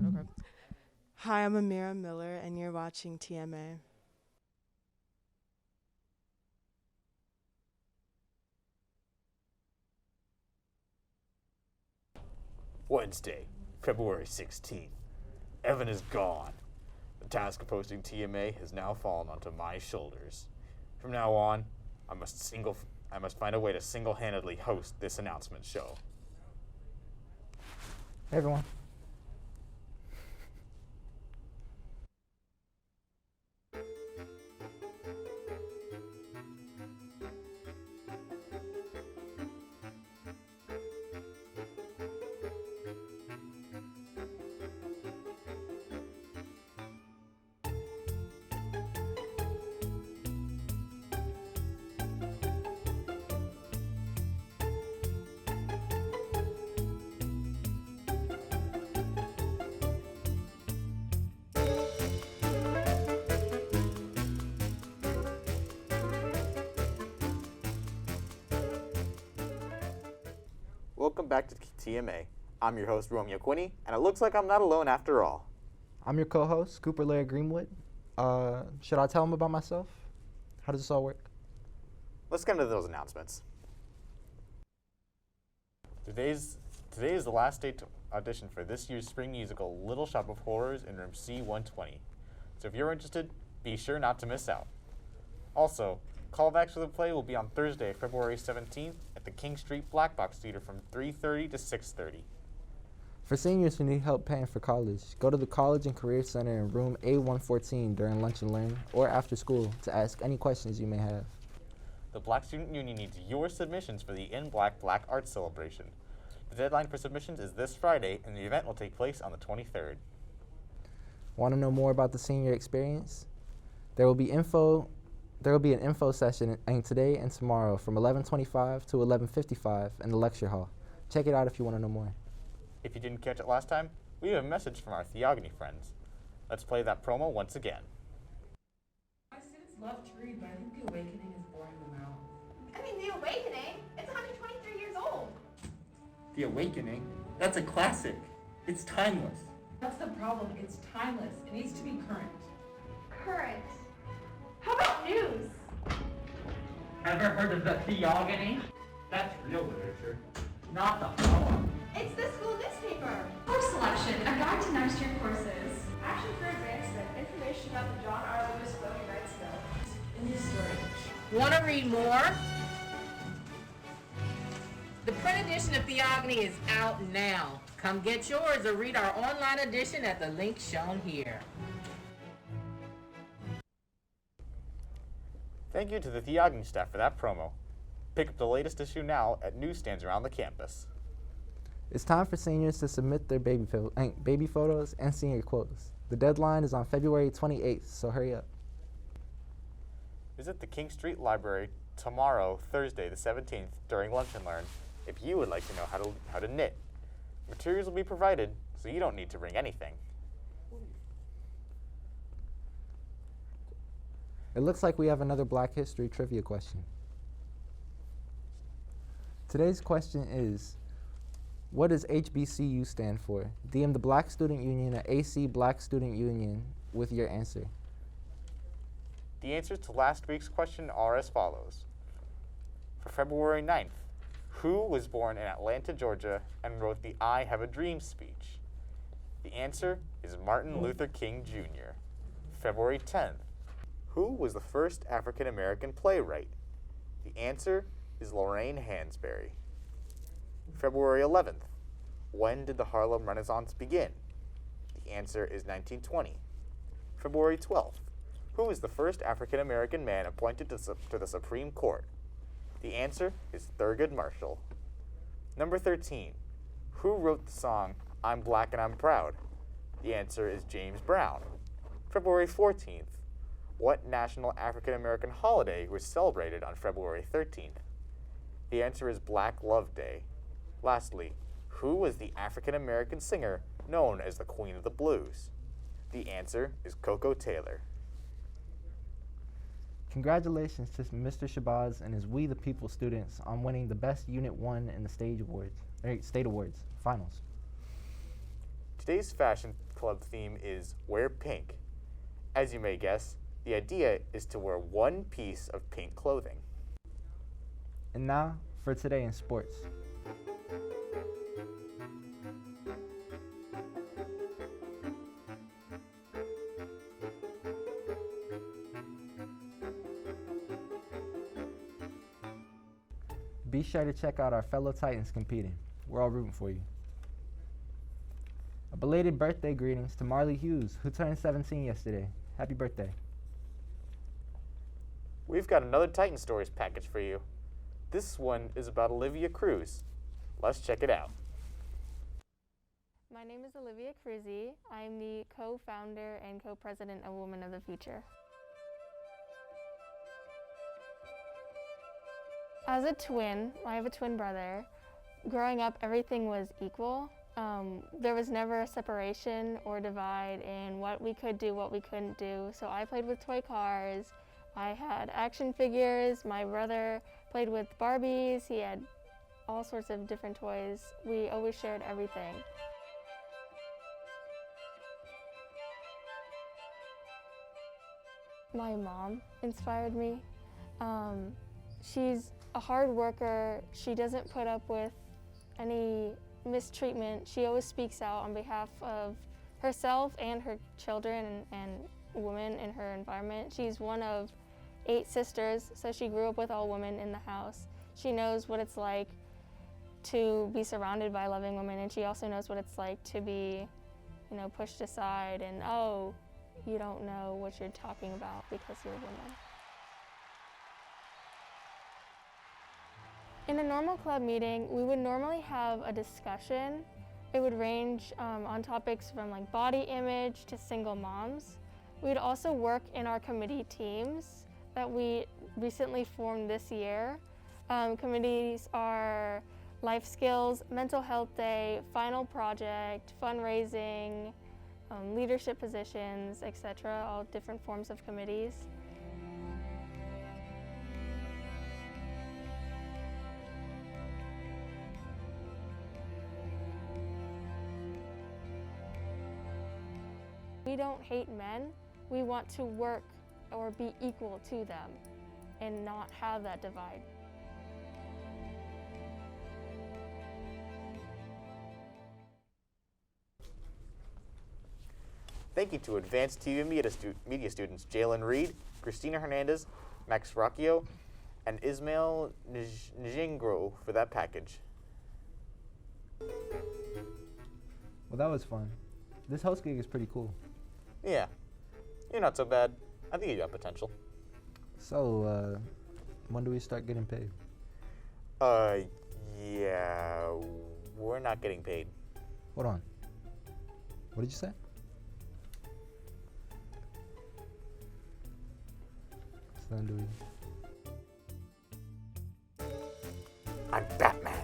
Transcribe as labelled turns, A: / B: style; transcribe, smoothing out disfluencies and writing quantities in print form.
A: Okay. Hi, I'm Amira Miller, and you're watching TMA.
B: Wednesday, February 16th. Evan is gone. The task of hosting TMA has now fallen onto my shoulders. From now on, I must find a way to single-handedly host this announcement show.
C: Hey everyone.
B: Welcome back to TMA. I'm your host, Romeo Quinney, and it looks like I'm not alone after all.
C: I'm your co-host, Cooper Laird Greenwood. Should I tell him about myself? How does this all work?
B: Let's get into those announcements. Today is the last day to audition for this year's spring musical, Little Shop of Horrors, in room C120. So if you're interested, be sure not to miss out. Also, callbacks for the play will be on Thursday, February 17th at the King Street Black Box Theater from 3:30 to 6:30.
C: For seniors who need help paying for college, go to the College and Career Center in room A114 during lunch and learn or after school to ask any questions you may have.
B: The Black Student Union needs your submissions for the In Black Black Arts Celebration. The deadline for submissions is this Friday, and the event will take place on the 23rd.
C: Want to know more about the senior experience? There will be an info session today and tomorrow from 11:25 to 11:55 in the lecture hall. Check it out if you want to know more.
B: If you didn't catch it last time, we have a message from our Theogony friends. Let's play that promo once again.
D: My students love to read, but I think The Awakening is boring them out.
E: I mean, The Awakening? It's 123 years old.
F: The Awakening? That's a classic. It's timeless.
D: That's the problem. It's timeless. It needs to be current.
E: Current. How about news?
F: Ever heard of the Theogony? That's real literature, not the poem.
E: It's the school newspaper.
G: Course selection, a guide to next year courses.
E: Action for advancement. Information about the John R. Lewis voting rights bill.
D: In this story.
H: Want to read more? The print edition of Theogony is out now. Come get yours or read our online edition at the link shown here.
B: Thank you to the Theogony staff for that promo. Pick up the latest issue now at newsstands around the campus.
C: It's time for seniors to submit their baby photos and senior quotes. The deadline is on February 28th, so hurry up.
B: Visit the King Street Library tomorrow, Thursday the 17th, during lunch and learn if you would like to know how to knit. Materials will be provided, so you don't need to bring anything.
C: It looks like we have another Black History trivia question. Today's question is, what does HBCU stand for? DM the Black Student Union at AC Black Student Union with your answer.
B: The answers to last week's question are as follows. For February 9th, who was born in Atlanta, Georgia, and wrote the I Have a Dream speech? The answer is Martin Luther King Jr. February 10th, who was the first African-American playwright? The answer is Lorraine Hansberry. February 11th, when did the Harlem Renaissance begin? The answer is 1920. February 12th, who is the first African-American man appointed to the Supreme Court? The answer is Thurgood Marshall. Number 13, who wrote the song I'm Black and I'm Proud? The answer is James Brown. February 14th, what national African-American holiday was celebrated on February 13th? The answer is Black Love Day. Lastly, who was the African-American singer known as the Queen of the Blues? The answer is Coco Taylor.
C: Congratulations to Mr. Shabazz and his We the People students on winning the Best Unit 1 in the State Awards Finals.
B: Today's fashion club theme is Wear Pink. As you may guess, the idea is to wear one piece of pink clothing.
C: And now for today in sports. Be sure to check out our fellow Titans competing. We're all rooting for you. A belated birthday greetings to Marley Hughes, who turned 17 yesterday. Happy birthday.
B: We've got another Titan Stories package for you. This one is about Olivia Cruz. Let's check it out.
I: My name is Olivia Cruzy. I'm the co-founder and co-president of Women of the Future. As a twin, I have a twin brother. Growing up, everything was equal. There was never a separation or divide in what we could do, what we couldn't do. So I played with toy cars. I had action figures. My brother played with Barbies. He had all sorts of different toys. We always shared everything. My mom inspired me. She's a hard worker. She doesn't put up with any mistreatment. She always speaks out on behalf of herself and her children and women in her environment. She's one of 8 sisters, so she grew up with all women in the house. She knows what it's like to be surrounded by loving women, and she also knows what it's like to be, pushed aside and, oh, you don't know what you're talking about because you're a woman. In a normal club meeting, we would normally have a discussion. It would range on topics from like body image to single moms. We'd also work in our committee teams that we recently formed this year. Committees are life skills, mental health day, final project, fundraising, leadership positions, etc., all different forms of committees. We don't hate men. We want to work or be equal to them and not have that divide.
B: Thank you to Advanced TV and Media students Jalen Reed, Christina Hernandez, Max Rocchio, and Ismail Njingro for that package.
C: Well, that was fun. This host gig is pretty cool.
B: Yeah, you're not so bad. I think you got potential.
C: So, when do we start getting paid?
B: Yeah, we're not getting paid.
C: Hold on. What did you say? So then do we...
B: I'm Batman.